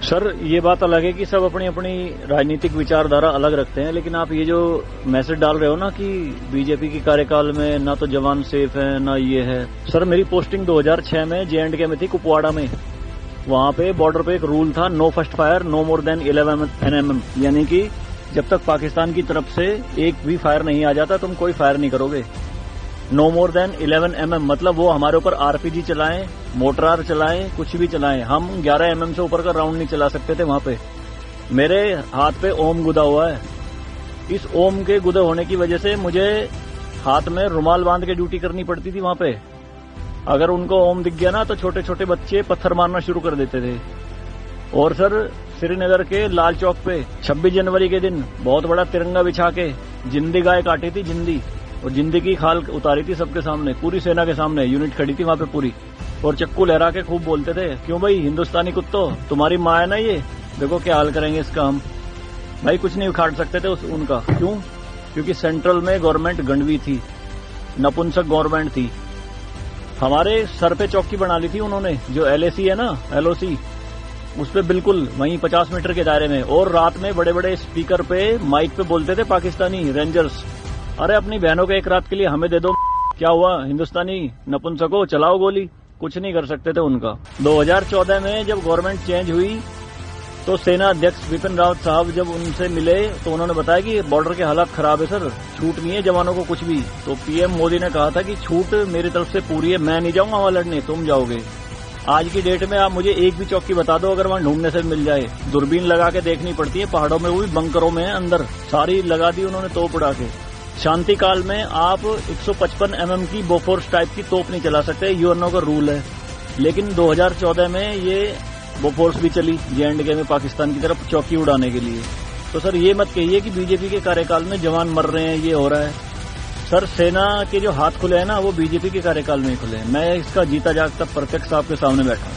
Sir ये बात अलग है कि सब अपनी अपनी राजनीतिक विचारधारा अलग रखते हैं, लेकिन आप ये जो मैसेज डाल रहे हो ना कि बीजेपी के कार्यकाल में ना तो जवान सेफ है ना ये है। सर मेरी पोस्टिंग 2006 में JNK में थी, कुपवाड़ा में। वहां पे बॉर्डर पे एक रूल था, no first fire no more than 11 NM, यानी कि जब तक पाकिस्तान की तरफ से एक भी फायर नहीं आ जाता तुम कोई फायर नहीं करोगे। नो मोर देन 11 mm मतलब वो हमारे ऊपर RPG चलाएं, मोटरार चलाएं, कुछ भी चलाएं, हम 11 mm से ऊपर का राउंड नहीं चला सकते थे वहां पे। मेरे हाथ पे ओम गुदा हुआ है। इस ओम के गुदे होने की वजह से मुझे हाथ में रुमाल बांध के ड्यूटी करनी पड़ती थी वहां पे। अगर उनको ओम दिख गया ना तो छोटे छोटे बच्चे पत्थर मारना शुरू कर देते थे। और सर श्रीनगर के लाल चौक पे 26 जनवरी के दिन बहुत बड़ा तिरंगा बिछा के जिंदी गाय काटी थी, जिंदी, और जिंदी की खाल उतारी थी सबके सामने, पूरी सेना के सामने। यूनिट खड़ी थी वहां पे पूरी, और चक्कू लहरा के खूब बोलते थे, क्यों भाई हिंदुस्तानी कुत्तों, तुम्हारी माँ है ना ये, देखो क्या हाल करेंगे इसका हम। भाई कुछ नहीं उखाड़ सकते थे उनका। क्यों? क्योंकि सेंट्रल में गवर्नमेंट गंडवी थी, नपुंसक गवर्नमेंट थी। हमारे सर पे चौकी बना ली थी उन्होंने, जो LAC है ना, LOC, उस पे बिल्कुल वहीं 50 मीटर के दायरे में। और रात में बड़े बड़े स्पीकर पे माइक पे बोलते थे पाकिस्तानी रेंजर्स, अरे अपनी बहनों के एक रात के लिए हमें दे दो, क्या हुआ हिंदुस्तानी नपुंसको, चलाओ गोली। कुछ नहीं कर सकते थे उनका। 2014 में जब गवर्नमेंट चेंज हुई तो सेना अध्यक्ष बिपिन रावत साहब जब उनसे मिले तो उन्होंने बताया कि बॉर्डर के हालात खराब है सर, छूट नहीं है जवानों को कुछ भी। तो PM मोदी ने कहा था कि छूट मेरी तरफ से पूरी है, मैं नहीं जाऊंगा वहां लड़ने, तुम जाओगे। आज की डेट में आप मुझे एक भी चौकी बता दो अगर वहां ढूंढने से मिल जाए। दूरबीन लगा के देखनी पड़ती है पहाड़ों में, वो भी बंकरों में है अंदर, सारी लगा दी उन्होंने तोप उड़ा के। शांति काल में आप 155 mm की बोफोर्स टाइप की तोप नहीं चला सकते, यूएनओ का रूल है। लेकिन 2014 में ये बोफोर्स भी चली JNK में पाकिस्तान की तरफ चौकी उड़ाने के लिए। तो सर ये मत कहिए कि बीजेपी के कार्यकाल में जवान मर रहे हैं, ये हो रहा है। सर सेना के जो हाथ खुले हैं ना वो बीजेपी के कार्यकाल में ही खुले हैं। मैं इसका जीता जागता प्रत्यक्ष आपके सामने बैठा हूं।